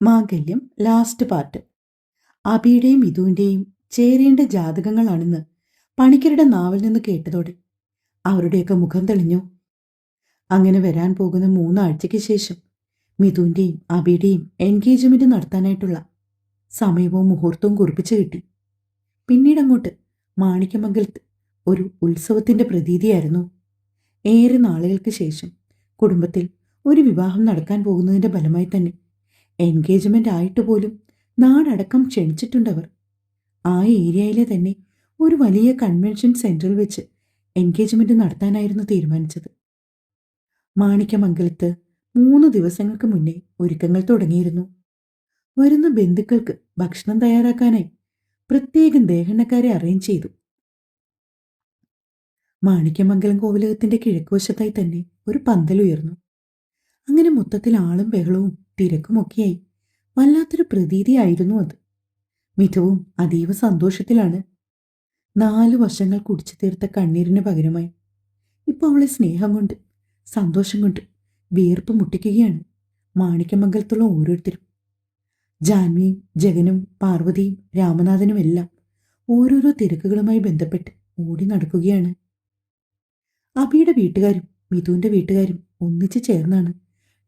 മാംഗല്യം last part. അബിയുടെയും മിഥുവിൻ്റെയും ചേരേണ്ട ജാതകങ്ങളാണെന്ന് പണിക്കരുടെ നാവിൽ നിന്ന് കേട്ടതോടെ അവരുടെയൊക്കെ മുഖം തെളിഞ്ഞു. അങ്ങനെ വരാൻ പോകുന്ന 3 ആഴ്ചയ്ക്ക് ശേഷം മിഥുവിൻ്റെയും അബിയുടെയും എൻഗേജ്മെന്റ് നടത്താനായിട്ടുള്ള സമയവും മുഹൂർത്തവും കുറിപ്പിച്ചു കിട്ടി. പിന്നീടങ്ങോട്ട് മാണിക്യമംഗലത്ത് ഒരു ഉത്സവത്തിന്റെ പ്രതീതിയായിരുന്നു. ഏറെ നാളുകൾക്ക് ശേഷം കുടുംബത്തിൽ ഒരു വിവാഹം നടക്കാൻ പോകുന്നതിന്റെ ഫലമായി തന്നെ എൻഗേജ്മെന്റ് ആയിട്ട് പോലും നാടടക്കം ക്ഷണിച്ചിട്ടുണ്ടവർ. ആ ഏരിയയിലെ തന്നെ ഒരു വലിയ കൺവെൻഷൻ സെന്ററിൽ വെച്ച് എൻഗേജ്മെന്റ് നടത്താനായിരുന്നു തീരുമാനിച്ചത്. മാണിക്യമംഗലത്ത് 3 ദിവസങ്ങൾക്ക് മുന്നേ ഒരുക്കങ്ങൾ തുടങ്ങിയിരുന്നു. വരുന്ന ബന്ധുക്കൾക്ക് ഭക്ഷണം തയ്യാറാക്കാനായി പ്രത്യേകം ദേഹണ്ണക്കാരെ അറേഞ്ച് ചെയ്തു. മാണിക്യമംഗലം കോവിലകത്തിന്റെ കിഴക്കുവശത്തായി തന്നെ ഒരു പന്തലുയർന്നു. അങ്ങനെ മൊത്തത്തിൽ ആളും ബഹളവും തിരക്കുമൊക്കെയായി വല്ലാത്തൊരു പ്രതീതിയായിരുന്നു അത്. മിഥുവും അതീവ സന്തോഷത്തിലാണ്. 4 വർഷങ്ങൾ കുടിച്ചു തീർത്ത കണ്ണീരിന് പകരമായി ഇപ്പൊ അവളെ സ്നേഹം കൊണ്ട് സന്തോഷം കൊണ്ട് വിയർപ്പ് മുട്ടിക്കുകയാണ് മാണിക്യമംഗലത്തുള്ള ഓരോരുത്തരും. ജാൻവിയും ജഗനും പാർവതിയും രാമനാഥനും എല്ലാം ഓരോരോ തിരക്കുകളുമായി ബന്ധപ്പെട്ട് ഓടി നടക്കുകയാണ്. അബിയുടെ വീട്ടുകാരും മിഥുവിന്റെ വീട്ടുകാരും ഒന്നിച്ചു ചേർന്നാണ്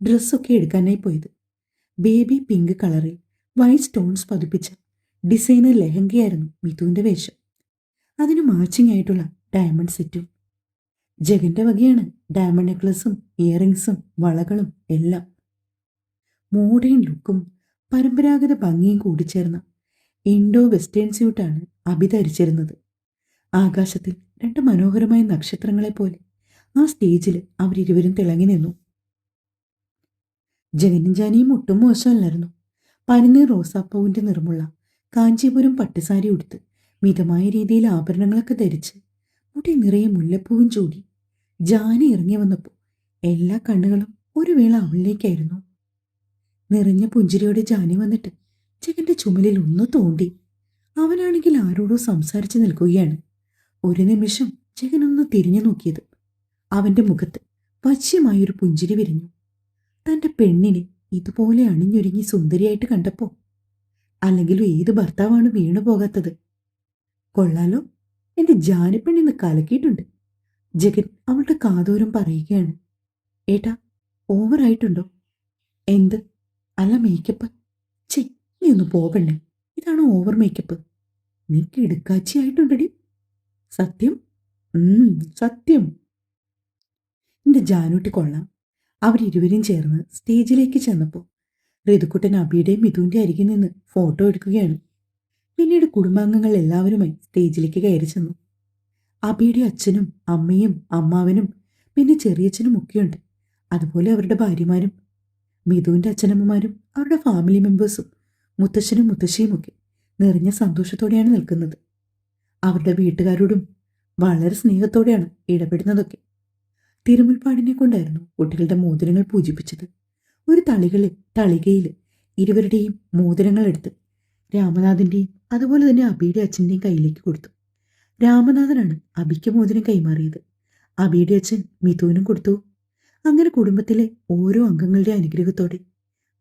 ഡ്രസ്സൊക്കെ എടുക്കാനായി പോയത്. ബേബി പിങ്ക് കളറിൽ വൈറ്റ് സ്റ്റോൺസ് പതിപ്പിച്ച ഡിസൈനർ ലെഹങ്കയായിരുന്നു മിഥുവിന്റെ വേഷം. അതിന് മാച്ചിങ് ആയിട്ടുള്ള ഡയമണ്ട് സെറ്റും. ജഗന്റെ വകയാണ് ഡയമണ്ട് നെക്ലസും ഇയറിങ്സും വളകളും എല്ലാം. മോഡേൺ ലുക്കും പരമ്പരാഗത ഭംഗിയും കൂടിച്ചേർന്ന ഇൻഡോ വെസ്റ്റേൺ സ്യൂട്ടാണ് അബി ധരിച്ചിരുന്നത്. ആകാശത്തിൽ 2 മനോഹരമായ നക്ഷത്രങ്ങളെപ്പോലെ ആ സ്റ്റേജിൽ അവരിരുവരും തിളങ്ങി നിന്നു. ജഗനും ജാനിയും ഒട്ടും മോശമല്ലായിരുന്നു. പനിനീർ റോസാപ്പൂവിന്റെ നിറമുള്ള കാഞ്ചീപുരം പട്ടുസാരി ഉടുത്ത് മിതമായ രീതിയിൽ ആഭരണങ്ങളൊക്കെ ധരിച്ച് മുടി നിറയെ മുല്ലപ്പൂവും ചൂടി ജാനി ഇറങ്ങി വന്നപ്പോൾ എല്ലാ കണ്ണുകളും ഒരു വേള അവളിലേക്കായിരുന്നു. നിറഞ്ഞ പുഞ്ചിരിയോടെ ജാനി വന്നിട്ട് ജഗന്റെ ചുമലിൽ ഒന്ന് തോണ്ടി. അവനാണെങ്കിൽ ആരോടോ സംസാരിച്ചു നിൽക്കുകയാണ്. ഒരു നിമിഷം ജഗനൊന്ന് തിരിഞ്ഞു നോക്കിയത് അവന്റെ മുഖത്ത് വശ്യമായൊരു പുഞ്ചിരി വിരിഞ്ഞു. തന്റെ പെണ്ണിനെ ഇതുപോലെ അണിഞ്ഞൊരുങ്ങി സുന്ദരിയായിട്ട് കണ്ടപ്പോ അല്ലെങ്കിലും ഏത് ഭർത്താവാണ് വീണു പോകാത്തത്? കൊള്ളാലോ, എന്റെ ജാനിപ്പെണ്ണിന്ന് കലക്കിയിട്ടുണ്ട്. ജഗൻ അവളുടെ കാതോരം പറയുകയാണ്. ഏട്ടാ, ഓവറായിട്ടുണ്ടോ? എന്ത്? അല്ല, മേക്കപ്പ്. ചേ, നീ ഒന്ന് പോകണ്ടേ, ഇതാണോ ഓവർ മേക്കപ്പ്? നീ കിടുക്കാച്ചിയായിട്ടുണ്ടടി. സത്യം? സത്യം. എന്റെ ജാനൂട്ടി കൊള്ളാം. അവരിരുവരും ചേർന്ന് സ്റ്റേജിലേക്ക് ചെന്നപ്പോൾ ഋതുക്കുട്ടൻ അബിയുടെയും മിഥുവിന്റെ അരികിൽ നിന്ന് ഫോട്ടോ എടുക്കുകയാണ്. പിന്നീട് കുടുംബാംഗങ്ങൾ എല്ലാവരുമായി സ്റ്റേജിലേക്ക് കയറി ചെന്നു. അബിയുടെ അച്ഛനും അമ്മയും അമ്മാവനും പിന്നെ ചെറിയച്ഛനും ഒക്കെയുണ്ട്. അതുപോലെ അവരുടെ ഭാര്യമാരും. മിഥുവിന്റെ അച്ഛനമ്മമാരും അവരുടെ ഫാമിലി മെമ്പേഴ്സും മുത്തശ്ശനും മുത്തശ്ശിയും ഒക്കെ നിറഞ്ഞ സന്തോഷത്തോടെയാണ് നിൽക്കുന്നത്. അവരുടെ വീട്ടുകാരോടും വളരെ സ്നേഹത്തോടെയാണ് ഇടപെടുന്നതൊക്കെ. തിരുമുൽപ്പാടിനെ കൊണ്ടായിരുന്നു കുട്ടികളുടെ മോതിരങ്ങൾ പൂജിപ്പിച്ചത്. ഒരു തളികയിൽ ഇരുവരുടെയും മോതിരങ്ങൾ എടുത്ത് രാമനാഥന്റെയും അതുപോലെ തന്നെ അബിയുടെ അച്ഛൻ്റെയും കയ്യിലേക്ക് കൊടുത്തു. രാമനാഥനാണ് അബിക്ക് മോതിരം കൈമാറിയത്. അബിയുടെ അച്ഛൻ മിഥുവിനും കൊടുത്തു. അങ്ങനെ കുടുംബത്തിലെ ഓരോ അംഗങ്ങളുടെ അനുഗ്രഹത്തോടെ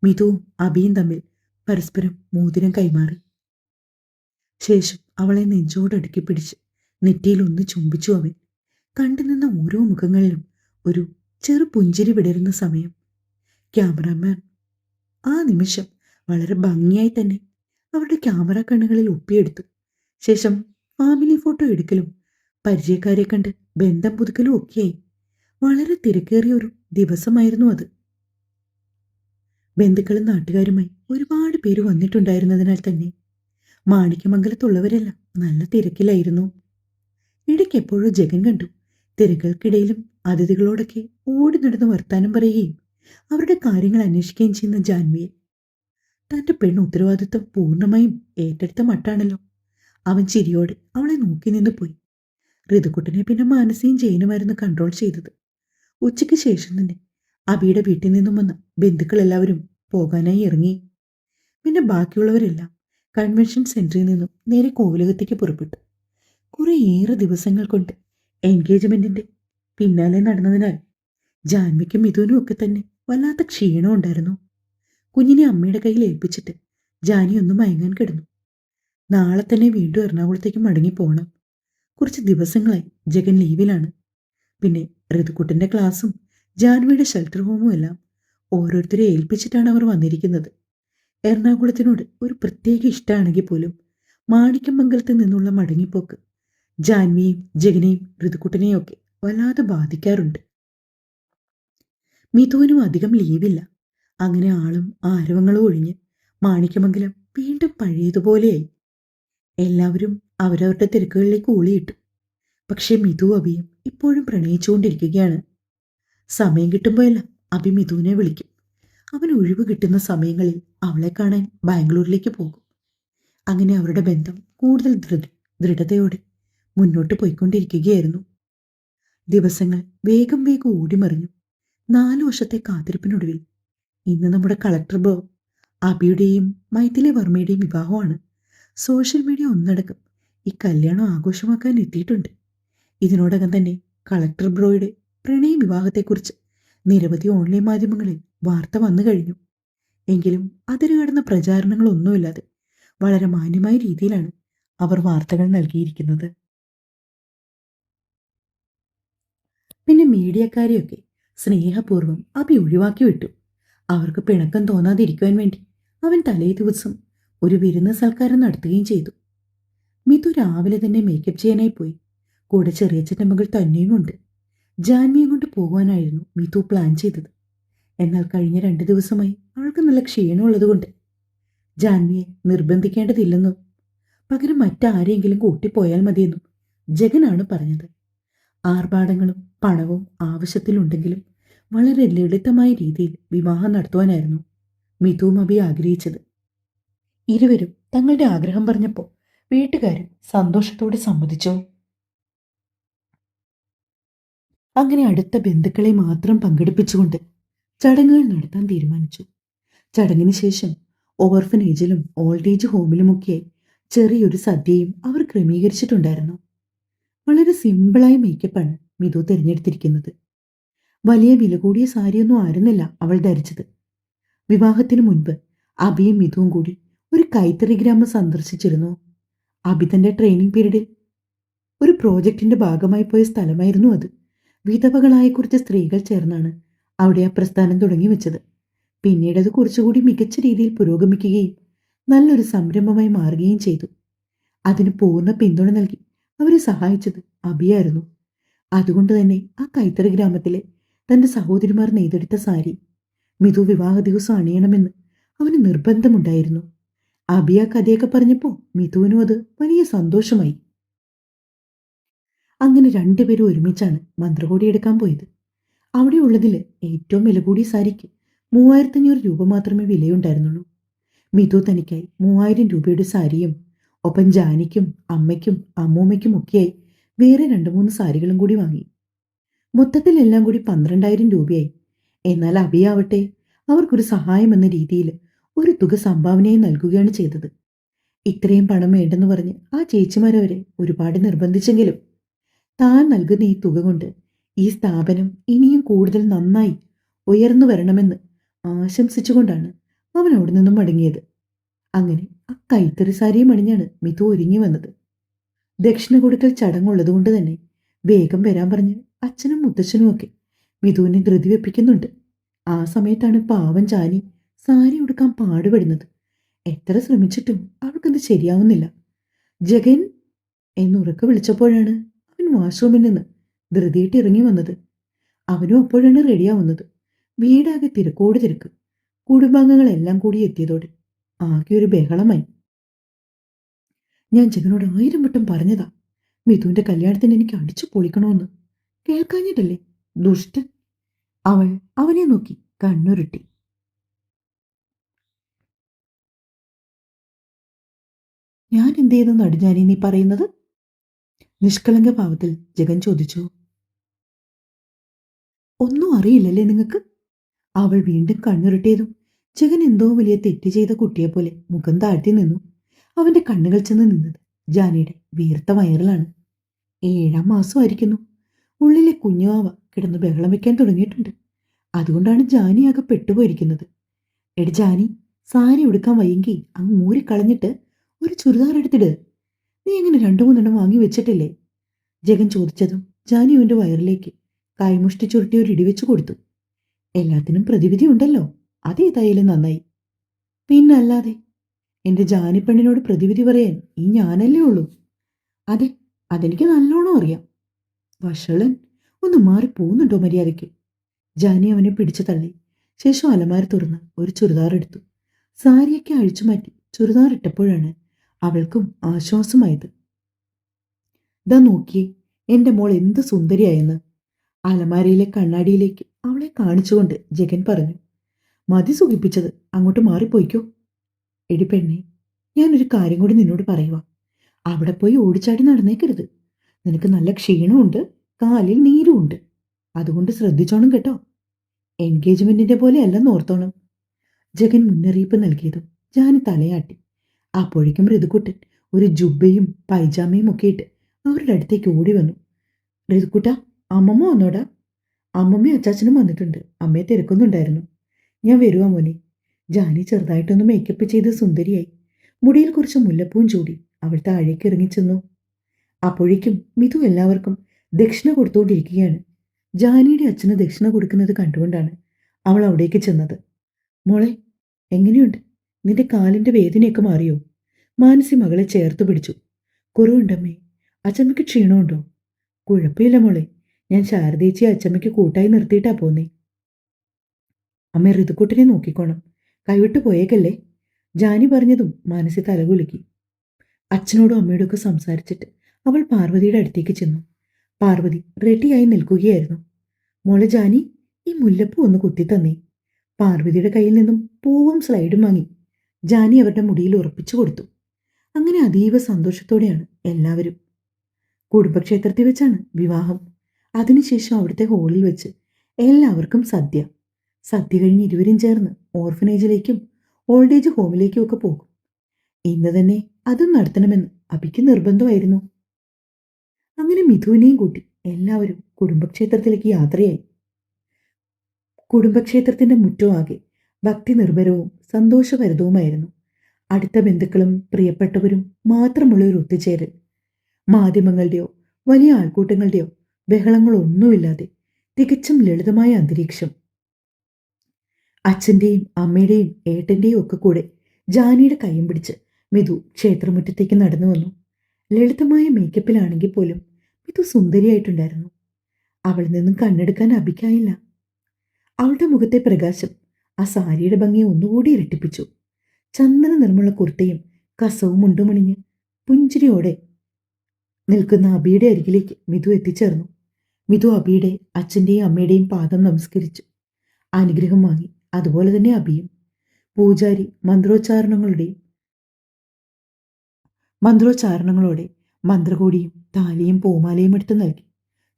മിഥുവും അബിയും തമ്മിൽ പരസ്പരം മോതിരം കൈമാറി. ശേഷം അവളെ നെഞ്ചോടടുക്കി പിടിച്ച് നെറ്റിയിൽ ഒന്ന് ചുംബിച്ചു അവൻ. കണ്ടുനിന്ന ഓരോ മുഖങ്ങളിലും ഒരു ചെറു പുഞ്ചിരി വിടരുന്ന സമയം ക്യാമറാമാൻ ആ നിമിഷം വളരെ ഭംഗിയായി തന്നെ അവരുടെ ക്യാമറ കണ്ണുകളിൽ ഒപ്പിയെടുത്തു. ശേഷം ഫാമിലി ഫോട്ടോ എടുക്കലും പരിചയക്കാരെ കണ്ട് ബന്ധം പുതുക്കലും ഒക്കെയായി വളരെ തിരക്കേറിയ ഒരു ദിവസമായിരുന്നു അത്. ബന്ധുക്കളും നാട്ടുകാരുമായി ഒരുപാട് പേര് വന്നിട്ടുണ്ടായിരുന്നതിനാൽ തന്നെ മാണിക്യമംഗലത്തുള്ളവരെല്ലാം നല്ല തിരക്കിലായിരുന്നു. ഇടയ്ക്ക് എപ്പോഴോ ജഗൻ കണ്ടു തിരക്കുകൾക്കിടയിലും അതിഥികളോടൊക്കെ ഓടി നടന്ന് വർത്താനം പറയുകയും അവരുടെ കാര്യങ്ങൾ അന്വേഷിക്കുകയും ചെയ്യുന്ന ജാൻവിയെ. തന്റെ പെണ്ണ് ഉത്തരവാദിത്വം പൂർണ്ണമായും ഏറ്റെടുത്ത മട്ടാണല്ലോ. അവൻ ചിരിയോടെ അവളെ നോക്കി നിന്ന് പോയി. ഋതുക്കുട്ടനെ പിന്നെ മാനസിയും ജയനുമായിരുന്നു കൺട്രോൾ ചെയ്തത്. ഉച്ചയ്ക്ക് ശേഷം തന്നെ അബിയുടെ വീട്ടിൽ നിന്നും വന്ന ബന്ധുക്കൾ എല്ലാവരും പോകാനായി ഇറങ്ങി. പിന്നെ ബാക്കിയുള്ളവരെല്ലാം കൺവെൻഷൻ സെന്ററിൽ നിന്നും നേരെ കോവിലകത്തേക്ക് പുറപ്പെട്ടു. കുറേയേറെ ദിവസങ്ങൾ കൊണ്ട് എൻഗേജ്മെന്റിന്റെ പിന്നാലെ നടന്നതിനാൽ ജാൻവിക്കും മിഥുനും ഒക്കെ തന്നെ വല്ലാത്ത ക്ഷീണം ഉണ്ടായിരുന്നു. കുഞ്ഞിനെ അമ്മയുടെ കയ്യിൽ ഏൽപ്പിച്ചിട്ട് ജാനി ഒന്ന് മയങ്ങാൻ കിടന്നു. നാളെ തന്നെ വീണ്ടും എറണാകുളത്തേക്ക് മടങ്ങിപ്പോകണം. കുറച്ച് ദിവസങ്ങളായി ജഗൻ ലീവിലാണ്. പിന്നെ ഋതുക്കുട്ടന്റെ ക്ലാസ്സും ജാൻവിയുടെ ഷെൽട്ടർ ഹോമും എല്ലാം ഓരോരുത്തരെ ഏൽപ്പിച്ചിട്ടാണ് അവർ വന്നിരിക്കുന്നത്. എറണാകുളത്തിനോട് ഒരു പ്രത്യേക ഇഷ്ടമാണെങ്കിൽ പോലും മാണിക്യമംഗലത്ത് നിന്നുള്ള മടങ്ങിപ്പോക്ക് ജാൻവിയെയും ജഗനെയും ഋതുക്കുട്ടനെയും ഒക്കെ വല്ലാതെ ബാധിക്കാറുണ്ട്. മിഥുവിനും അധികം ലീവില്ല. അങ്ങനെ ആളും ആരവങ്ങളും ഒഴിഞ്ഞ് മാണിക്യമംഗലം വീണ്ടും പഴയതുപോലെയായി. എല്ലാവരും അവരവരുടെ തിരക്കുകളിലേക്ക് ഊളിയിട്ടു. പക്ഷേ മിഥു അഭിയും ഇപ്പോഴും പ്രണയിച്ചുകൊണ്ടിരിക്കുകയാണ്. സമയം കിട്ടുമ്പോഴെല്ലാം അഭി മിഥുവിനെ വിളിക്കും. അവൻ ഒഴിവ് കിട്ടുന്ന സമയങ്ങളിൽ അവളെ കാണാൻ ബാംഗ്ലൂരിലേക്ക് പോകും. അങ്ങനെ അവരുടെ ബന്ധം കൂടുതൽ ദൃഢതയോടെ മുന്നോട്ട് പോയിക്കൊണ്ടിരിക്കുകയായിരുന്നു. ദിവസങ്ങൾ വേഗം വേഗം ഓടിമറിഞ്ഞു. 4 വർഷത്തെ കാത്തിരിപ്പിനൊടുവിൽ ഇന്ന് നമ്മുടെ കളക്ടർ ബ്രോ അഭിയുടെയും മൈഥിലി വർമ്മയുടെയും വിവാഹമാണ്. സോഷ്യൽ മീഡിയ ഒന്നടക്കം ഈ കല്യാണം ആഘോഷമാക്കാൻ എത്തിയിട്ടുണ്ട്. ഇതിനോടകം തന്നെ കളക്ടർ ബ്രോയുടെ പ്രണയ വിവാഹത്തെക്കുറിച്ച് നിരവധി ഓൺലൈൻ മാധ്യമങ്ങളിൽ വാർത്ത വന്നു കഴിഞ്ഞു. എങ്കിലും അതിരുകടന്ന പ്രചാരണങ്ങളൊന്നുമില്ലാതെ വളരെ മാന്യമായ രീതിയിലാണ് അവർ വാർത്തകൾ നൽകിയിരിക്കുന്നത്. പിന്നെ മീഡിയക്കാരെയൊക്കെ സ്നേഹപൂർവ്വം അഭി ഒഴിവാക്കി വിട്ടു. അവർക്ക് പിണക്കം തോന്നാതിരിക്കുവാൻ വേണ്ടി അവൻ തലേ ദിവസം ഒരു വിരുന്ന് സൽക്കാരം നടത്തുകയും ചെയ്തു. മിഥു രാവിലെ തന്നെ മേക്കപ്പ് ചെയ്യാനായി പോയി. കൂടെ ചെറിയച്ഛൻ്റെ മകൾ തന്നെയുമുണ്ട്. ജാൻവിയെ കൊണ്ട് പോകുവാനായിരുന്നു മിഥു പ്ലാൻ ചെയ്തത്. എന്നാൽ കഴിഞ്ഞ 2 ദിവസമായി അവൾക്ക് നല്ല ക്ഷീണമുള്ളതുകൊണ്ട് ജാൻവിയെ നിർബന്ധിക്കേണ്ടതില്ലെന്നും പകരം മറ്റാരെങ്കിലും കൂട്ടിപ്പോയാൽ മതിയെന്നും ജഗനാണ് പറഞ്ഞത്. ആർഭാടങ്ങളും പണവും ആവശ്യത്തിലുണ്ടെങ്കിലും വളരെ ലളിതമായ രീതിയിൽ വിവാഹം നടത്തുവാനായിരുന്നു മിഥുവും അഭി ആഗ്രഹിച്ചത്. ഇരുവരും തങ്ങളുടെ ആഗ്രഹം പറഞ്ഞപ്പോൾ വീട്ടുകാരും സന്തോഷത്തോടെ സമ്മതിച്ചു. അങ്ങനെ അടുത്ത ബന്ധുക്കളെ മാത്രം പങ്കെടുപ്പിച്ചുകൊണ്ട് ചടങ്ങുകൾ നടത്താൻ തീരുമാനിച്ചു. ചടങ്ങിന് ശേഷം ഓർഫനേജിലും ഓൾഡ് ഏജ് ഹോമിലുമൊക്കെയായി ചെറിയൊരു സദ്യയും അവർ ക്രമീകരിച്ചിട്ടുണ്ടായിരുന്നു. വളരെ സിമ്പിളായ മേക്കപ്പാണ് മിഥു തിരഞ്ഞെടുത്തിരിക്കുന്നത്. വലിയ വില കൂടിയ സാരിയൊന്നും ആയിരുന്നില്ല അവൾ ധരിച്ചത്. വിവാഹത്തിന് മുൻപ് അഭിയും മിഥുവും കൂടി ഒരു കൈത്തറി ഗ്രാമം സന്ദർശിച്ചിരുന്നു. അഭി തന്റെ ട്രെയിനിങ് പീരീഡിൽ ഒരു പ്രോജക്റ്റിന്റെ ഭാഗമായി പോയ സ്ഥലമായിരുന്നു അത്. വിധവകളായ കുറച്ച് സ്ത്രീകൾ ചേർന്നാണ് അവിടെ ആ പ്രസ്ഥാനം തുടങ്ങി വെച്ചത്. പിന്നീട് അത് കുറച്ചുകൂടി മികച്ച രീതിയിൽ പുരോഗമിക്കുകയും നല്ലൊരു സംരംഭമായി മാറുകയും ചെയ്തു. അതിന് പൂർണ്ണ പിന്തുണ നൽകി അവരെ സഹായിച്ചത് അഭിയായിരുന്നു. അതുകൊണ്ട് തന്നെ ആ കൈത്തറി ഗ്രാമത്തിലെ തന്റെ സഹോദരിമാർ നെയ്തെടുത്ത സാരി മിഥു വിവാഹ ദിവസം അണിയണമെന്ന് അവന് നിർബന്ധമുണ്ടായിരുന്നു. അഭി ആ കഥയൊക്കെ പറഞ്ഞപ്പോൾ മിഥുവിനും അത് വലിയ സന്തോഷമായി. അങ്ങനെ 2 പേരും ഒരുമിച്ചാണ് മന്ത്രകോടി എടുക്കാൻ പോയത്. അവിടെ ഉള്ളതിൽ ഏറ്റവും വില കൂടിയ സാരിക്ക് 3500 രൂപ മാത്രമേ വിലയുണ്ടായിരുന്നുള്ളൂ. മിഥു തനിക്കായി 3000 രൂപയുടെ സാരിയും ഒപ്പം ജാനിക്കും അമ്മയ്ക്കും അമ്മൂമ്മയ്ക്കും ഒക്കെയായി വേറെ 2-3 സാരികളും കൂടി വാങ്ങി. മൊത്തത്തിൽ എല്ലാം കൂടി 12,000 രൂപയായി. എന്നാൽ അഭിയാവട്ടെ അവർക്കൊരു സഹായം എന്ന രീതിയിൽ ഒരു തുക സംഭാവനയായി നൽകുകയാണ് ചെയ്തത്. ഇത്രയും പണം വേണ്ടെന്ന് പറഞ്ഞ് ആ ചേച്ചിമാരവരെ ഒരുപാട് നിർബന്ധിച്ചെങ്കിലും താൻ നൽകുന്ന ഈ തുക കൊണ്ട് ഈ സ്ഥാപനം ഇനിയും കൂടുതൽ നന്നായി ഉയർന്നു വരണമെന്ന് ആശംസിച്ചുകൊണ്ടാണ് അവൻ അവിടെ നിന്നും മടങ്ങിയത്. അങ്ങനെ ആ കൈത്തറി സാരിയും അണിഞ്ഞാണ് മിഥു ഒരുങ്ങി വന്നത്. ദക്ഷിണ കൊടുക്കൽ ചടങ്ങുള്ളതുകൊണ്ട് തന്നെ വേഗം വരാൻ പറഞ്ഞ് അച്ഛനും മുത്തച്ഛനും ഒക്കെ മിഥുവിനെ ധൃതി വെപ്പിക്കുന്നുണ്ട്. ആ സമയത്താണ് പാവം ജാനി സാരി ഉടുക്കാൻ പാടുപെടുന്നത്. എത്ര ശ്രമിച്ചിട്ടും അവൾക്കത് ശരിയാവുന്നില്ല. ജഗൻ എന്നുറക്കെ വിളിച്ചപ്പോഴാണ് അവൻ വാഷ്റൂമിൽ നിന്ന് ധൃതിയിട്ട് ഇറങ്ങി വന്നത്. അവനും അപ്പോഴാണ് റെഡിയാവുന്നത്. വീടാകെ തിരക്കോട് തിരക്ക്. കുടുംബാംഗങ്ങളെല്ലാം കൂടി എത്തിയതോടെ ആകെ ഒരു ബഹളമായി. ഞാൻ ജഗനോട് 1000 വട്ടം പറഞ്ഞതാ മിഥുവിന്റെ കല്യാണത്തിന് എനിക്ക് അടിച്ചു പൊളിക്കണമെന്ന്. കേൾക്കാഞ്ഞിട്ടല്ലേ ദുഷ്ടൻ. അവൾ അവനെ നോക്കി കണ്ണുരുട്ടി. ഞാൻ എന്ത് ചെയ്തെന്ന് അടിഞ്ഞാനി നീ പറയുന്നത്? നിഷ്കളങ്ക ഭാവത്തിൽ ജഗൻ ചോദിച്ചു. ഒന്നും അറിയില്ലല്ലേ നിങ്ങൾക്ക്? അവൾ വീണ്ടും കണ്ണുരുട്ടിയതും ജഗൻ എന്തോ വലിയ തെറ്റ് ചെയ്ത കുട്ടിയെപ്പോലെ മുഖം താഴ്ത്തി നിന്നു. അവന്റെ കണ്ണുകൾ ചെന്ന് നിന്നത് ജാനിയുടെ വീർത്ത വയറിലാണ്. 7-ാം മാസമായിരിക്കുന്നു. ഉള്ളിലെ കുഞ്ഞുവാവ കിടന്ന് ബഹളം വയ്ക്കാൻ തുടങ്ങിയിട്ടുണ്ട്. അതുകൊണ്ടാണ് ജാനിയാകെ പെട്ടുപോയിരിക്കുന്നത്. എടി ജാനി, സാരി ഉടുക്കാൻ വയ്യെങ്കിൽ അങ്ങ് മൂരിക്കളഞ്ഞിട്ട് ഒരു ചുരിദാർ എടുത്തിട്. നീ എങ്ങനെ രണ്ടു മൂന്നെണ്ണം വാങ്ങി വെച്ചിട്ടില്ലേ? ജഗൻ ചോദിച്ചതും ജാനി അവന്റെ വയറിലേക്ക് കൈമുഷ്ടി ചുരുട്ടി ഒരു ഇടിവെച്ചു കൊടുത്തു. എല്ലാത്തിനും പ്രതിവിധി ഉണ്ടല്ലോ, അതേതായാലും നന്നായി. പിന്നല്ലാതെ, എന്റെ ജാനിപ്പെണ്ണിനോട് പ്രതിവിധി പറയാൻ ഈ ഞാനല്ലേ ഉള്ളൂ. അതെ, അതെനിക്ക് നല്ലോണം അറിയാം. വഷളൻ, ഒന്ന് മാറി പോകുന്നുണ്ടോ മര്യാദയ്ക്ക്? ജാനി അവനെ പിടിച്ചു തള്ളി. ശേഷം അലമാര തുറന്ന് ഒരു ചുരിദാർ എടുത്തു. സാരിയൊക്കെ അഴിച്ചു മാറ്റി ചുരിദാർ ഇട്ടപ്പോഴാണ് അവൾക്കും ആശ്വാസമായത്. ദാ നോക്കിയേ, എന്റെ മോൾ എന്ത് സുന്ദരിയായെന്ന്. അലമാരയിലെ കണ്ണാടിയിലേക്ക് അവളെ കാണിച്ചുകൊണ്ട് ജഗൻ പറഞ്ഞു. മതി സുഖിപ്പിച്ചത്, അങ്ങോട്ട് മാറിപ്പോയിക്കോ. എടി പെണ്ണെ, ഞാനൊരു കാര്യം കൂടി നിന്നോട് പറയുക. അവിടെ പോയി ഓടിച്ചാടി നടന്നേക്കരുത്. നിനക്ക് നല്ല ക്ഷീണമുണ്ട്, കാലിൽ നീരുമുണ്ട്. അതുകൊണ്ട് ശ്രദ്ധിച്ചോണം കേട്ടോ. എൻഗേജ്മെന്റിന്റെ പോലെ അല്ലെന്ന് ഓർത്തോണം. ജഗൻ മുന്നറിയിപ്പ് നൽകിയതും ജാനി തലയാട്ടി. അപ്പോഴേക്കും ഋതുക്കുട്ടൻ ഒരു ജുബയും പൈജാമയും ഒക്കെ ഇട്ട് അവരുടെ അടുത്തേക്ക് ഓടി വന്നു. ഋതുക്കുട്ട, അമ്മമ്മ വന്നോടാ. അമ്മമ്മയും അച്ചാച്ചനും വന്നിട്ടുണ്ട്. അമ്മയെ തിരക്കുന്നുണ്ടായിരുന്നു. ഞാൻ വരുവാ മോനെ. ജാനി ചെറുതായിട്ടൊന്ന് മേക്കപ്പ് ചെയ്ത് സുന്ദരിയായി. മുടിയിൽ കുറച്ച് മുല്ലപ്പൂവും ചൂടി അവൾ താഴേക്ക് ഇറങ്ങിച്ചെന്നു. അപ്പോഴേക്കും മിഥു എല്ലാവർക്കും ദക്ഷിണ കൊടുത്തുകൊണ്ടിരിക്കുകയാണ്. ജാനിയുടെ അച്ഛന് ദക്ഷിണ കൊടുക്കുന്നത് കണ്ടുകൊണ്ടാണ് അവൾ അവിടേക്ക് ചെന്നത്. മോളെ, എങ്ങനെയുണ്ട്? നിന്റെ കാലിന്റെ വേദനയൊക്കെ മാറിയോ? മാനസി മകളെ ചേർത്ത് പിടിച്ചു. കുറവുണ്ടമ്മേ. അച്ചമ്മയ്ക്ക് ക്ഷീണമുണ്ടോ? കുഴപ്പമില്ല മോളെ, ഞാൻ ശാരദേച്ചിയെ അച്ചമ്മയ്ക്ക് കൂട്ടായി നിർത്തിയിട്ടാ പോന്നേ. അമ്മ ഋതുക്കുട്ടിനെ നോക്കിക്കോണം, കൈവിട്ടു പോയേക്കല്ലേ. ജാനി പറഞ്ഞതും മാനസി തലകുലുക്കി. അച്ഛനോടും അമ്മയോടും ഒക്കെ സംസാരിച്ചിട്ട് അവൾ പാർവതിയുടെ അടുത്തേക്ക് ചെന്നു. പാർവതി റെഡിയായി നിൽക്കുകയായിരുന്നു. മോളെ ജാനി, ഈ മുല്ലപ്പൂ ഒന്ന് കുത്തിത്തന്നേ. പാർവതിയുടെ കയ്യിൽ നിന്നും പൂവും സ്ലൈഡും വാങ്ങി ജാനി അവരുടെ മുടിയിൽ ഉറപ്പിച്ചു കൊടുത്തു. അങ്ങനെ അതീവ സന്തോഷത്തോടെയാണ് എല്ലാവരും. കുടുംബക്ഷേത്രത്തിൽ വെച്ചാണ് വിവാഹം. അതിനുശേഷം അവിടുത്തെ ഹോളിൽ വെച്ച് എല്ലാവർക്കും സദ്യ. സദ്യ കഴിഞ്ഞ് ഇരുവരും ചേർന്ന് ഓർഫനേജിലേക്കും ഓൾഡ് ഏജ് ഹോമിലേക്കും ഒക്കെ പോകും. ഇന്ന് തന്നെ അതും നടത്തണമെന്ന് അഭിക്ക് നിർബന്ധമായിരുന്നു. അങ്ങനെ മിഥുവിനെയും കൂട്ടി എല്ലാവരും കുടുംബക്ഷേത്രത്തിലേക്ക് യാത്രയായി. കുടുംബക്ഷേത്രത്തിന്റെ മുറ്റമാകെ ഭക്തി നിർഭരവും സന്തോഷഭരിതവുമായിരുന്നു. അടുത്ത ബന്ധുക്കളും പ്രിയപ്പെട്ടവരും മാത്രമുള്ള ഒരു ഒത്തുചേരൽ. മാധ്യമങ്ങളുടെയോ വലിയ ആൾക്കൂട്ടങ്ങളുടെയോ ബഹളങ്ങളൊന്നുമില്ലാതെ തികച്ചും ലളിതമായ അന്തരീക്ഷം. അച്ഛന്റെയും അമ്മയുടെയും ഏട്ടന്റെയും ഒക്കെ കൂടെ ജാനിയുടെ കൈയും പിടിച്ച് മിഥു ക്ഷേത്രമുറ്റത്തേക്ക് നടന്നു വന്നു. ലളിതമായ മേക്കപ്പിലാണെങ്കിൽ പോലും മിഥു സുന്ദരിയായിട്ടുണ്ടായിരുന്നു. അവളിൽ നിന്നും കണ്ണെടുക്കാൻ അഭിക്കായില്ല. അവളുടെ മുഖത്തെ പ്രകാശം ആ സാരിയുടെ ഭംഗിയെ ഒന്നുകൂടി ഇരട്ടിപ്പിച്ചു. ചന്ദന നിറമുള്ള കുർത്തയും കസവും മുണ്ടുമണിഞ്ഞ് പുഞ്ചിരിയോടെ നിൽക്കുന്ന അബിയുടെ അരികിലേക്ക് മിഥു എത്തിച്ചേർന്നു. മിഥു അബിയുടെ അച്ഛൻ്റെയും അമ്മയുടെയും പാദം നമസ്കരിച്ചു അനുഗ്രഹം വാങ്ങി. അതുപോലെ തന്നെ അബിയും. പൂജാരി മന്ത്രോച്ചാരണങ്ങളോടെ മന്ത്രകോടിയും താലിയും പൂമാലയും എടുത്ത് നൽകി.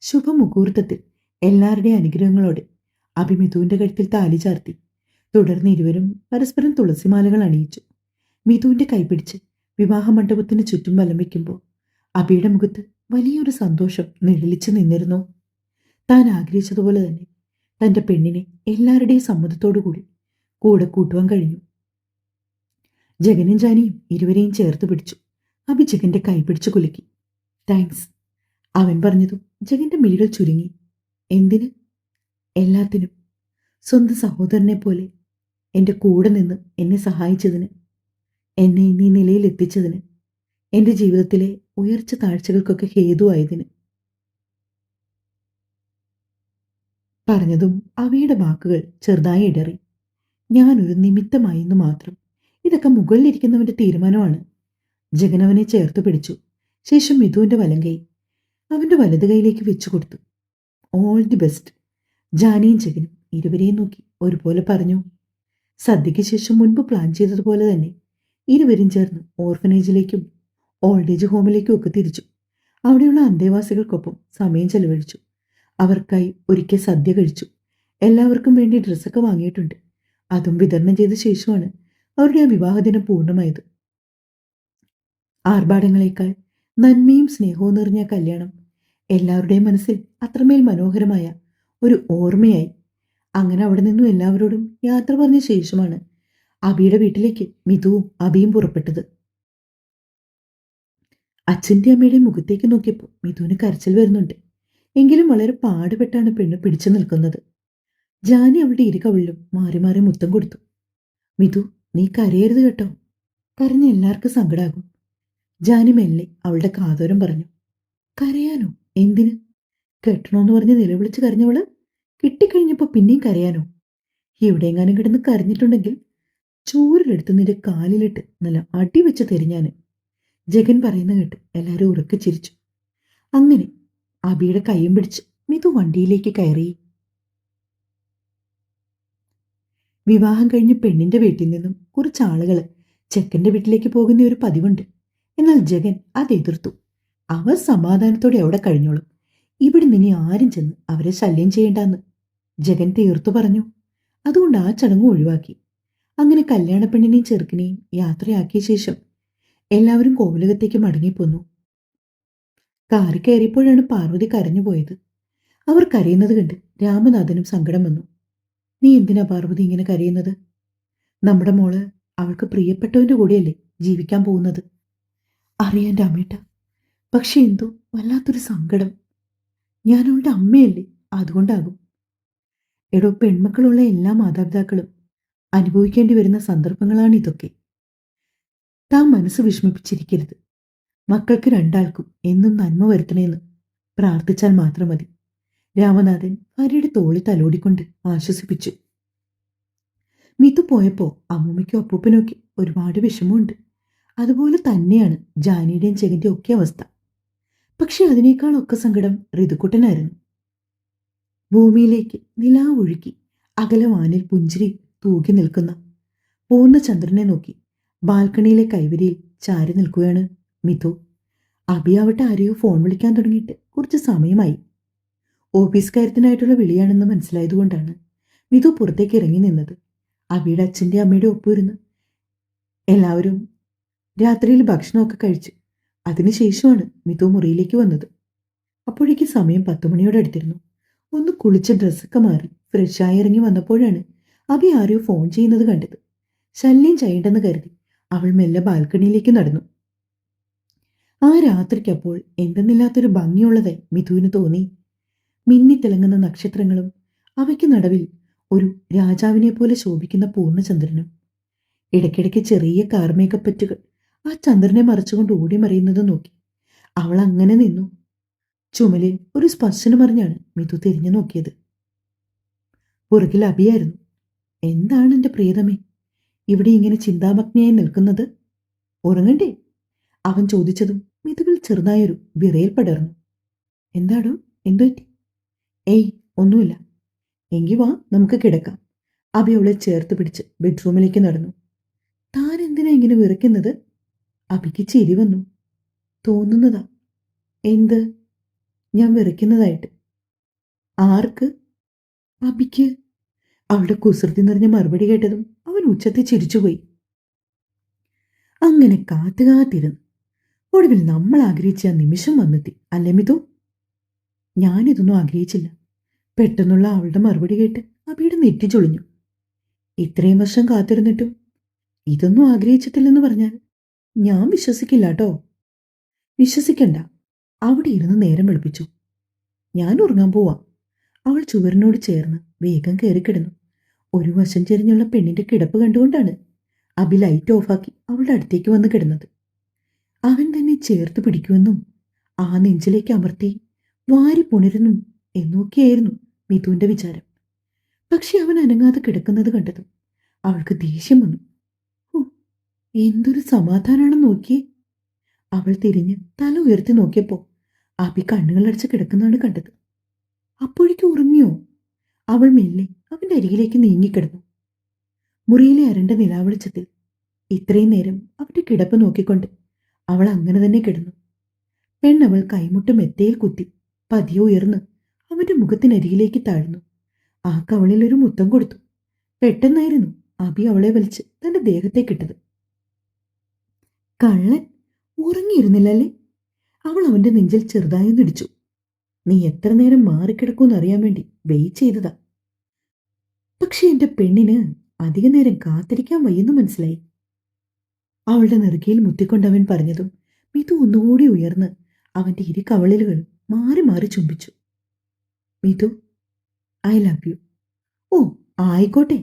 ശുഭമുഹൂർത്തത്തിൽ എല്ലാവരുടെയും അനുഗ്രഹങ്ങളോടെ അബി മിഥുവിന്റെ കഴുത്തിൽ താലി ചാർത്തി. തുടർന്ന് ഇരുവരും പരസ്പരം തുളസിമാലകൾ അണിയിച്ചു. മിഥുവിന്റെ കൈപിടിച്ച് വിവാഹ മണ്ഡപത്തിന് ചുറ്റും വലം വയ്ക്കുമ്പോൾ അബിയുടെ മുഖത്ത് വലിയൊരു സന്തോഷം നിഴലിച്ചു നിന്നിരുന്നു. താൻ ആഗ്രഹിച്ചതുപോലെ തന്നെ തന്റെ പെണ്ണിനെ എല്ലാവരുടെയും സമ്മതത്തോടുകൂടി കൂടെ കൂട്ടുവാൻ കഴിഞ്ഞു. ജഗനും ജാനിയും ഇരുവരെയും ചേർത്ത് പിടിച്ചു. അബി ജഗന്റെ കൈ പിടിച്ചു കുലുക്കി. താങ്ക്സ്. അവൻ പറഞ്ഞതും ജഗന്റെ മിഴികൾ ചുരുങ്ങി. എന്തിന്? എല്ലാത്തിനും. സ്വന്തം സഹോദരനെ പോലെ എൻ്റെ കൂടെ നിന്ന് എന്നെ സഹായിച്ചതിന്, എന്നെ ഇന്നീ നിലയിൽ എത്തിച്ചതിന്, എൻ്റെ ജീവിതത്തിലെ ഉയർച്ച താഴ്ചകൾക്കൊക്കെ ഹേതുവായതിന്. പറഞ്ഞതും അവയുടെ വാക്കുകൾ ചെറുതായി ഇടറി. ഞാനൊരു നിമിത്തമായെന്ന് മാത്രം. ഇതൊക്കെ മുകളിലിരിക്കുന്നവന്റെ തീരുമാനമാണ്. ജഗൻ അവനെ ചേർത്ത് പിടിച്ചു. ശേഷം മിഥുവിന്റെ വലം കൈ അവന്റെ വലത് കൈയിലേക്ക് വെച്ചു കൊടുത്തു. All the best. ജാനിയും ജഗനും ഇരുവരെയും നോക്കി ഒരുപോലെ പറഞ്ഞു. സദ്യയ്ക്ക് ശേഷം മുൻപ് പ്ലാൻ ചെയ്തതുപോലെ തന്നെ ഇരുവരും ചേർന്ന് ഓർഫനേജിലേക്കും ഓൾഡ് ഏജ് ഹോമിലേക്കും ഒക്കെ തിരിച്ചു. അവിടെയുള്ള അന്തേവാസികൾക്കൊപ്പം സമയം ചെലവഴിച്ചു. അവർക്കായി ഒരിക്കൽ സദ്യ കഴിച്ചു. എല്ലാവർക്കും വേണ്ടി ഡ്രസ്സൊക്കെ വാങ്ങിയിട്ടുണ്ട്. അതും വിതരണം ചെയ്ത ശേഷമാണ് അവരുടെ ആ വിവാഹദിനം പൂർണ്ണമായത്. ആർഭാടങ്ങളേക്കാൾ നന്മയും സ്നേഹവും നിറഞ്ഞ കല്യാണം എല്ലാവരുടെയും മനസ്സിൽ അത്രമേൽ മനോഹരമായ ഒരു ഓർമ്മയായി. അങ്ങനെ അവിടെ നിന്നും എല്ലാവരോടും യാത്ര പറഞ്ഞ ശേഷമാണ് അബിയുടെ വീട്ടിലേക്ക് മിതുവും അബിയും പുറപ്പെട്ടത്. അച്ഛൻ്റെ അമ്മയുടെ മുഖത്തേക്ക് നോക്കിയപ്പോൾ മിതുവിന് കരച്ചിൽ വരുന്നുണ്ട്. എങ്കിലും വളരെ പാടുപെട്ടാണ് പെണ്ണ് പിടിച്ചു നിൽക്കുന്നത്. ജാനി അവളുടെ ഇരുകവിളിലും മാറി മാറി മുത്തം കൊടുത്തു. മിതു, നീ കരയരുത് കേട്ടോ. കരഞ്ഞ എല്ലാവർക്കും സങ്കടാകും. ജാനി മെല്ലെ അവളുടെ കാതോരം പറഞ്ഞു. കരയാനോ? എന്തിന്? കെട്ടണോന്ന് പറഞ്ഞ് നിലവിളിച്ച് കരഞ്ഞവള് കിട്ടിക്കഴിഞ്ഞപ്പോ പിന്നെയും കരയാനോ? എവിടെയെങ്ങാനും കിടന്ന് കരഞ്ഞിട്ടുണ്ടെങ്കിൽ ചൂരിലെടുത്ത് നിന്റെ കാലിലിട്ട് നല്ല അടി വെച്ച് തെരിഞ്ഞാന്. ജഗൻ പറയുന്ന കേട്ട് എല്ലാവരും ഉറക്കെ ചിരിച്ചു. അങ്ങനെ അബിയുടെ കൈയും പിടിച്ച് മിതു വണ്ടിയിലേക്ക് കയറി. വിവാഹം കഴിഞ്ഞ് പെണ്ണിന്റെ വീട്ടിൽ നിന്നും കുറച്ച് ആളുകൾ ചെക്കന്റെ വീട്ടിലേക്ക് പോകുന്ന ഒരു പതിവുണ്ട്. എന്നാൽ ജഗൻ അത് എതിർത്തു. അവർ സമാധാനത്തോടെ അവിടെ കഴിഞ്ഞോളും. ഇവിടെ ഇനി ആരും ചെന്ന് അവരെ ശല്യം ചെയ്യേണ്ടെന്ന് ജഗൻ തീർത്തു പറഞ്ഞു. അതുകൊണ്ട് ആ ചടങ്ങ് ഒഴിവാക്കി. അങ്ങനെ കല്യാണ പെണ്ണിനെയും ചെറുക്കിനെയും യാത്രയാക്കിയ ശേഷം എല്ലാവരും കോവിലകത്തേക്ക് മടങ്ങിപ്പോന്നു. കാറി കയറിയപ്പോഴാണ് പാർവതി കരഞ്ഞുപോയത്. അവർ കരയുന്നത് കണ്ട് രാമനാഥനും സങ്കടം വന്നു. നീ എന്തിനാ പാർവതി ഇങ്ങനെ കരയുന്നത്? നമ്മുടെ മോള് അവൾക്ക് പ്രിയപ്പെട്ടവന്റെ കൂടെയല്ലേ ജീവിക്കാൻ പോകുന്നത്? അറിയാൻ രാമേട്ട, പക്ഷെ എന്തോ വല്ലാത്തൊരു സങ്കടം. ഞാൻ അവളുടെ അമ്മയല്ലേ, അതുകൊണ്ടാകും. എടോ, പെൺമക്കളുള്ള എല്ലാ മാതാപിതാക്കളും അനുഭവിക്കേണ്ടി വരുന്ന സന്ദർഭങ്ങളാണ് ഇതൊക്കെ. താൻ മനസ്സ് വിഷമിപ്പിച്ചിരിക്കരുത്. മക്കൾക്ക് രണ്ടാൾക്കും എന്നും നന്മ വരുത്തണേന്ന് പ്രാർത്ഥിച്ചാൽ മാത്രം മതി. രാമനാഥൻ ഭാര്യയുടെ തോളി തലോടിക്കൊണ്ട് ആശ്വസിപ്പിച്ചു. മിതു പോയപ്പോ അമ്മൂമ്മയ്ക്കും അപ്പൂപ്പനൊക്കെ ഒരുപാട് വിഷമമുണ്ട്. അതുപോലെ തന്നെയാണ് ജാനിയുടെയും ജഗന്റെയും ഒക്കെ അവസ്ഥ. പക്ഷെ അതിനേക്കാളൊക്കെ സങ്കടം ഋതുക്കുട്ടനായിരുന്നു. ഭൂമിയിലേക്ക് നിലാവൊഴുക്കി അകലെ വാനിൽ പുഞ്ചിരി തൂകി നിൽക്കുന്ന പൂർണ്ണചന്ദ്രനെ നോക്കി ബാൽക്കണിയിലെ കൈവരിയിൽ ചാരി നിൽക്കുകയാണ് മിതു. അബിയാവട്ടെ ആരെയോ ഫോൺ വിളിക്കാൻ തുടങ്ങിയിട്ട് കുറച്ച് സമയമായി. ഓഫീസ് കാര്യത്തിനായിട്ടുള്ള വിളിയാണെന്ന് മനസ്സിലായതുകൊണ്ടാണ് മിതു പുറത്തേക്ക് ഇറങ്ങി നിന്നത്. അബിയുടെ അച്ഛൻ്റെ അമ്മയുടെ ഒപ്പമിരുന്ന് എല്ലാവരും രാത്രിയിൽ ഭക്ഷണമൊക്കെ കഴിച്ചു. അതിനുശേഷമാണ് മിതു മുറിയിലേക്ക് വന്നത്. അപ്പോഴേക്ക് സമയം 10 മണിയോട് അടുത്തിരുന്നു. ഒന്ന് കുളിച്ച് ഡ്രസ്സൊക്കെ മാറി ഫ്രഷായി ഇറങ്ങി വന്നപ്പോഴാണ് അബി ആരെയോ ഫോൺ ചെയ്യുന്നത് കണ്ടത്. ശല്യം ചെയ്യേണ്ടെന്ന് കരുതി അവൾ മെല്ലെ ബാൽക്കണിയിലേക്ക് നടന്നു. ആ രാത്രിക്കപ്പോൾ എന്തെന്നില്ലാത്തൊരു ഭംഗിയുള്ളതായി മിതുവിന് തോന്നി. മിന്നിത്തിളങ്ങുന്ന നക്ഷത്രങ്ങളും അവയ്ക്ക് നടുവിൽ ഒരു രാജാവിനെ പോലെ ശോഭിക്കുന്ന പൂർണ്ണചന്ദ്രനും. ഇടയ്ക്കിടയ്ക്ക് ചെറിയ കാർമേഘപ്പറ്റുകൾ ആ ചന്ദ്രനെ മറച്ചുകൊണ്ട് ഓടി മറിയുന്നത് നോക്കി അവൾ അങ്ങനെ നിന്നു. ചുമലിൽ ഒരു സ്പർശനം അറിഞ്ഞാണ് മിതു തിരിഞ്ഞു നോക്കിയത്. പുറകിൽ അബിയായിരുന്നു. എന്താണ് എൻ്റെ പ്രിയതമേ ഇവിടെ ഇങ്ങനെ ചിന്താമഗ്നിയായി നിൽക്കുന്നത്? ഉറങ്ങണ്ടേ? അവൻ ചോദിച്ചതും മിതുവിൽ ചെറുതായൊരു വിറയൽ പടർന്നു. എന്താടോ, എന്തുപറ്റി? ഏയ്, ഒന്നുമില്ല. എങ്കി വാ, നമുക്ക് കിടക്കാം. അബി അവളെ ചേർത്ത് പിടിച്ച് ബെഡ്റൂമിലേക്ക് നടന്നു. താൻ എന്തിനാ ഇങ്ങനെ വിറയ്ക്കുന്നത്? അബിക്ക് ചിരി വന്നു. തോന്നുന്നതാ. എന്ത്? ഞാൻ വിറയ്ക്കുന്നതായിട്ട്. ആർക്ക്? അബിക്ക്. അവളുടെ കുസൃതി നിറഞ്ഞ മറുപടി കേട്ടതും അവൻ ഉച്ചത്തിൽ ചിരിച്ചുപോയി. അങ്ങനെ കാത്തുകാത്തിരുന്നു. ഒടുവിൽ നമ്മൾ ആഗ്രഹിച്ച ആ നിമിഷം വന്നെത്തി, അല്ലേ മിതു? ഞാനിതൊന്നും ആഗ്രഹിച്ചില്ല. പെട്ടെന്നുള്ള അവളുടെ മറുപടി കേട്ട് അബിയുടെ നെറ്റി ചൊളിഞ്ഞു. ഇത്രയും വർഷം കാത്തിരുന്നിട്ടും ഇതൊന്നും ആഗ്രഹിച്ചിട്ടില്ലെന്ന് പറഞ്ഞാൽ ഞാൻ വിശ്വസിക്കില്ല കേട്ടോ. വിശ്വസിക്കണ്ട. അവിടെ ഇരുന്ന് നേരം വെളുപ്പിച്ചു. ഞാൻ ഉറങ്ങാൻ പോവാം. അവൾ ചുവരിനോട് ചേർന്ന് വേഗം കയറിക്കിടന്നു. ഒരു വശം ചെരിഞ്ഞുള്ള പെണ്ണിന്റെ കിടപ്പ് കണ്ടുകൊണ്ടാണ് അബി ലൈറ്റ് ഓഫാക്കി അവളുടെ അടുത്തേക്ക് വന്ന് കിടന്നത്. അവൻ തന്നെ ചേർത്ത് പിടിക്കുമെന്നും ആ നെഞ്ചിലേക്ക് അമർത്തി വാരി പുണരുന്നും എന്നൊക്കെയായിരുന്നു മിതുവിന്റെ വിചാരം. പക്ഷെ അവൻ അനങ്ങാതെ കിടക്കുന്നത് കണ്ടതും അവൾക്ക് ദേഷ്യം വന്നു. എന്തൊരു സമാധാനാണെന്ന് നോക്കിയേ. അവൾ തിരിഞ്ഞ് തല ഉയർത്തി നോക്കിയപ്പോ അബി കണ്ണുകളടച്ച് കിടക്കുന്നതാണ് കണ്ടത്. അപ്പോഴേക്കും ഉറങ്ങിയോ? അവൾ മെല്ലെ അവന്റെ അരികിലേക്ക് നീങ്ങിക്കിടന്നു. മുറിയിലെ അരണ്ട നിലാവെളിച്ചത്തിൽ ഇത്രയും നേരം അവന്റെ കിടപ്പ് നോക്കിക്കൊണ്ട് അവൾ അങ്ങനെ തന്നെ കിടന്നു. പെണ്ണവൾ കൈമുട്ട് മെത്തയിൽ കുത്തി പതിയെ ഉയർന്ന് അവന്റെ മുഖത്തിനരികിലേക്ക് താഴ്ന്നു. ആ കവളിൽ ഒരു മുത്തം കൊടുത്തു. പെട്ടെന്നായിരുന്നു അബി അവളെ വലിച്ച് തന്റെ ദേഹത്തേക്കിട്ടത്. കള്ളൻ, ഉറങ്ങിയിരുന്നില്ലല്ലേ? അവൾ അവന്റെ നെഞ്ചിൽ ചെറുതായി നിടിച്ചു. നീ എത്ര നേരം മാറിക്കിടക്കൂന്ന് അറിയാൻ വേണ്ടി വെയിറ്റ് ചെയ്തതാ. പക്ഷെ എന്റെ പെണ്ണിന് അധിക നേരം കാത്തിരിക്കാൻ വയ്യെന്ന് മനസ്സിലായി. അവളുടെ നെറുകയിൽ മുത്തിക്കൊണ്ടവൻ പറഞ്ഞതും മിതു ഒന്നുകൂടി ഉയർന്ന് അവന്റെ ഇരു കവളിലുകളും മാറി മാറി ചുംബിച്ചു. Mithu, I love you. ഓ, ആയിക്കോട്ടെ.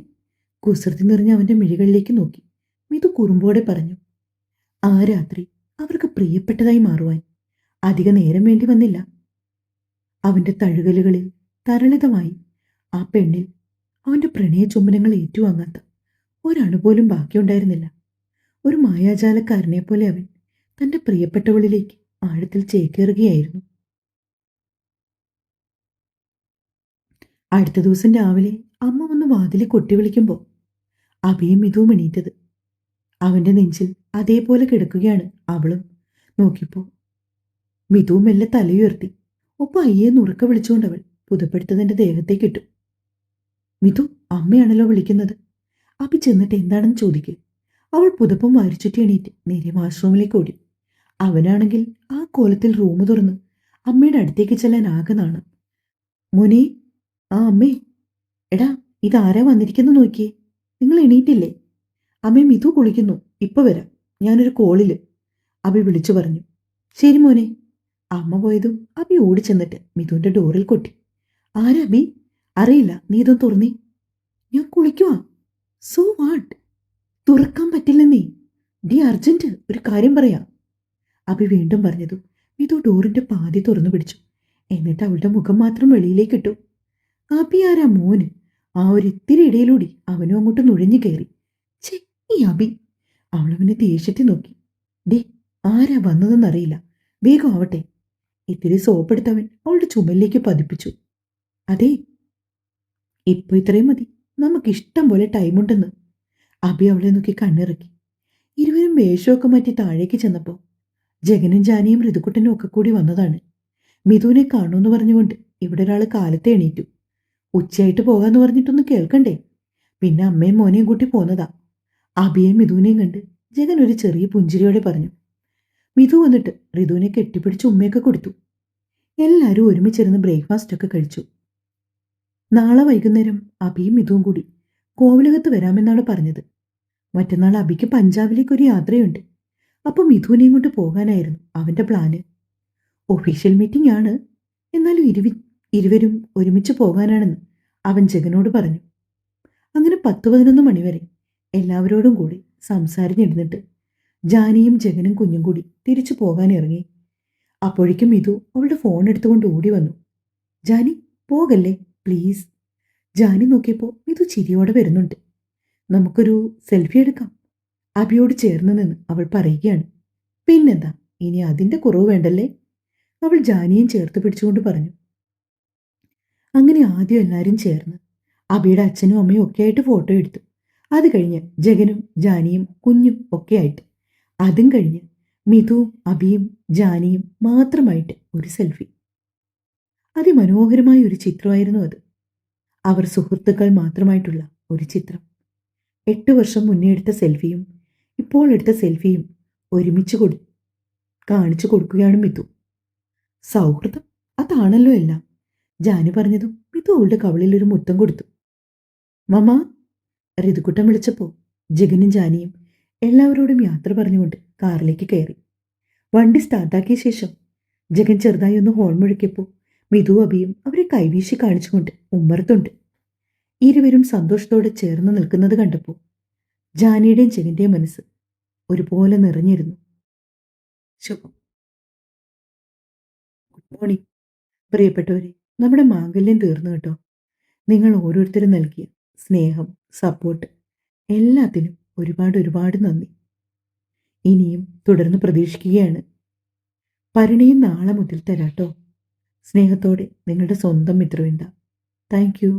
കുസൃതി നിറഞ്ഞ അവന്റെ മിഴികളിലേക്ക് നോക്കി മിതു കുറുമ്പോടെ പറഞ്ഞു. ആ രാത്രി അവർക്ക് പ്രിയപ്പെട്ടതായി മാറുവാൻ അധിക നേരം വേണ്ടി വന്നില്ല. അവന്റെ തഴുകലുകളിൽ തരളിതമായി ആ പെണ്ണിൽ അവന്റെ പ്രണയ ചുംബനങ്ങൾ ഏറ്റുവാങ്ങാത്ത ഒരണുപോലും ബാക്കിയുണ്ടായിരുന്നില്ല. ഒരു മായാജാലക്കാരനെ പോലെ അവൻ തന്റെ പ്രിയപ്പെട്ടവളിലേക്ക് ആഴത്തിൽ ചേക്കേറുകയായിരുന്നു. അടുത്ത ദിവസം രാവിലെ അമ്മ വന്ന് വാതിലിൽ കൊട്ടി വിളിക്കുമ്പോൾ അഭിയും മിതുവും എണീറ്റത്. അവന്റെ നെഞ്ചിൽ അതേപോലെ കിടക്കുകയാണ് അവളും. നോക്കിപ്പോ മിതുവും മെല്ലെ തലയുയർത്തി. ഒപ്പം അയ്യേന്ന് ഉറക്ക വിളിച്ചുകൊണ്ടവൾ പുതപ്പെടുത്തതിന്റെ ദേഹത്തേക്കിട്ടു. മിതു, അമ്മയാണല്ലോ വിളിക്കുന്നത്. അഭി ചെന്നിട്ട് എന്താണെന്ന് ചോദിക്കുക. അവൾ പുതപ്പും വാരിച്ചുറ്റി എണീറ്റ് നേരെ വാഷ്റൂമിലേക്ക് ഓടി. അവനാണെങ്കിൽ ആ കോലത്തിൽ റൂം തുറന്ന് അമ്മയുടെ അടുത്തേക്ക് ചെല്ലാൻ ആകെ നാണം. മോനെ, ആ അമ്മേ, എടാ ഇതാരാ വന്നിരിക്കുന്നു നോക്കിയേ. നിങ്ങൾ എണീറ്റില്ലേ? അമ്മേ, മിതു കുളിക്കുന്നു, ഇപ്പൊ വരാം, ഞാനൊരു കോളില്, അഭി വിളിച്ചു പറഞ്ഞു. ശരി മോനെ. അമ്മ പോയതും അഭി ഓടിച്ചെന്നിട്ട് മിതുവിന്റെ ഡോറിൽ കൊട്ടി. ആരാ അഭി? അറിയില്ല, നീ ഇതൊന്ന് തുറന്നേ. ഞാൻ കുളിക്കുവാ. So what? തുറക്കാൻ പറ്റില്ലെന്നേ. ഡി അർജന്റ്, ഒരു കാര്യം പറയാം, അഭി വീണ്ടും പറഞ്ഞതു മിതു ഡോറിന്റെ പാതി തുറന്നു പിടിച്ചു. എന്നിട്ട് അവളുടെ മുഖം മാത്രം വെളിയിലേക്ക് ഇട്ടു. അഭി ആരാ മോന്? ആ ഒരു ഇത്തിരി ഇടയിലൂടി അവനും അങ്ങോട്ട് നുഴഞ്ഞു കയറി. ഛേ, ഈ അഭി! അവളവനെ ദേഷ്യത്തിൽ നോക്കി. ഡേ, ആരാ വന്നതെന്നറിയില്ല, വേഗം ആവട്ടെ. ഇത്തിരി സോപ്പെടുത്തവൻ അവളുടെ ചുമലിലേക്ക് പതിപ്പിച്ചു. അതെ, ഇപ്പൊ ഇത്രയും മതി, നമുക്കിഷ്ടം പോലെ ടൈമുണ്ടെന്ന്. അഭി അവളെ നോക്കി കണ്ണിറക്കി. ഇരുവരും വേഷമൊക്കെ മാറ്റി താഴേക്ക് ചെന്നപ്പോൾ ജഗനും ജാനിയും ഋതുക്കുട്ടനും ഒക്കെ കൂടി വന്നതാണ്. മിതുവിനെ കാണുമെന്ന് പറഞ്ഞുകൊണ്ട് ഇവിടെ ഒരാൾ കാലത്തെ എണീറ്റു. ഉച്ചയായിട്ട് പോകാന്ന് പറഞ്ഞിട്ടൊന്ന് കേൾക്കണ്ടേ? പിന്നെ അമ്മയും മോനെയും കൂട്ടി പോന്നതാ. അഭിയെയും മിതുവിനെയും കണ്ട് ജഗൻ ഒരു ചെറിയ പുഞ്ചിരിയോടെ പറഞ്ഞു. മിതു വന്നിട്ട് ഋതുവിനെ കെട്ടിപ്പിടിച്ച് ഉമ്മയൊക്കെ കൊടുത്തു. എല്ലാവരും ഒരുമിച്ചിരുന്ന് ബ്രേക്ക്ഫാസ്റ്റ് ഒക്കെ കഴിച്ചു. നാളെ വൈകുന്നേരം അഭിയും മിതുവും കൂടി കോവിലകത്ത് വരാമെന്നാണ് പറഞ്ഞത്. മറ്റന്നാൾ അഭിക്ക് പഞ്ചാബിലേക്ക് ഒരു യാത്രയുണ്ട്. അപ്പം മിഥുവിനെയും കൊണ്ട് പോകാനായിരുന്നു അവന്റെ പ്ലാന്. ഒഫീഷ്യൽ മീറ്റിംഗ് ആണ്, എന്നാലും ഇരുവരും ഒരുമിച്ച് പോകാനാണെന്ന് അവൻ ജഗനോട് പറഞ്ഞു. അങ്ങനെ 10-11 മണിവരെ എല്ലാവരോടും കൂടി സംസാരിച്ചിരുന്നിട്ട് ജാനിയും ജഗനും കുഞ്ഞും കൂടി തിരിച്ചു പോകാനിറങ്ങി. അപ്പോഴേക്കും മിഥു അവളുടെ ഫോൺ എടുത്തുകൊണ്ട് ഓടി വന്നു. ജാനി, പോകല്ലേ പ്ലീസ്. ജാനി നോക്കിയപ്പോൾ മിഥു ചിരിയോടെ വരുന്നുണ്ട്. നമുക്കൊരു സെൽഫി എടുക്കാം, അഭിയോട് ചേർന്ന് നിന്ന് അവൾ പറയുകയാണ്. പിന്നെന്താ, ഇനി അതിൻ്റെ കുറവ് വേണ്ടല്ലേ, അവൾ ജാനിയും ചേർത്ത് പിടിച്ചുകൊണ്ട് പറഞ്ഞു. അങ്ങനെ ആദ്യം എല്ലാവരും ചേർന്ന് അഭിയുടെ അച്ഛനും അമ്മയും ഒക്കെ ആയിട്ട് ഫോട്ടോ എടുത്തു. അത് കഴിഞ്ഞ് ജഗനും ജാനിയും കുഞ്ഞും ഒക്കെ ആയിട്ട്, അതും കഴിഞ്ഞ് മിഥുവും അഭിയും ജാനിയും മാത്രമായിട്ട് ഒരു സെൽഫി. അതിമനോഹരമായ ഒരു ചിത്രമായിരുന്നു അത്. അവർ സുഹൃത്തുക്കൾ മാത്രമായിട്ടുള്ള ഒരു ചിത്രം. 8 വർഷം മുന്നേ എടുത്ത സെൽഫിയും ഇപ്പോൾ എടുത്ത സെൽഫിയും ഒരുമിച്ച് കാണിച്ചു കൊടുക്കുകയാണ് മിഥു. സൗഹൃദം, അതാണല്ലോ എല്ലാം. ജാനി പറഞ്ഞതും മിഥു അവളുടെ കവളിൽ ഒരു മുത്തം കൊടുത്തു. മമ്മ, ഋതുക്കുട്ടൻ വിളിച്ചപ്പോൾ ജഗനും ജാനിയും എല്ലാവരോടും യാത്ര പറഞ്ഞുകൊണ്ട് കാറിലേക്ക് കയറി. വണ്ടി സ്റ്റാർട്ടാക്കിയ ശേഷം ജഗൻ ചെറുതായി ഒന്ന് ഹോൺ മുഴക്കിയപ്പോൾ മിഥു അഭിയും അവരെ കൈവീശി കാണിച്ചുകൊണ്ട് ഉമ്മറത്തുണ്ട്. ഇരുവരും സന്തോഷത്തോടെ ചേർന്ന് നിൽക്കുന്നത് കണ്ടപ്പോൾ ജാനിയുടെയും ജഗന്റെയും മനസ്സ് ഒരുപോലെ നിറഞ്ഞിരുന്നു. ശുഭം. ഗുഡ് മോർണിംഗ് പ്രിയപ്പെട്ടവരെ. നമ്മുടെ മാംഗല്യം തീർന്നു കേട്ടോ. നിങ്ങൾ ഓരോരുത്തരും നൽകിയ സ്നേഹം, സപ്പോർട്ട്, എല്ലാത്തിനും ഒരുപാട് നന്ദി. ഇനിയും തുടർന്ന് പ്രതീക്ഷിക്കുകയാണ്. പരിണയം നാളെ മുതൽ തരാട്ടോ. സ്നേഹത്തോടെ നിങ്ങളുടെ സ്വന്തം മിത്രവിന്ദ. Thank you.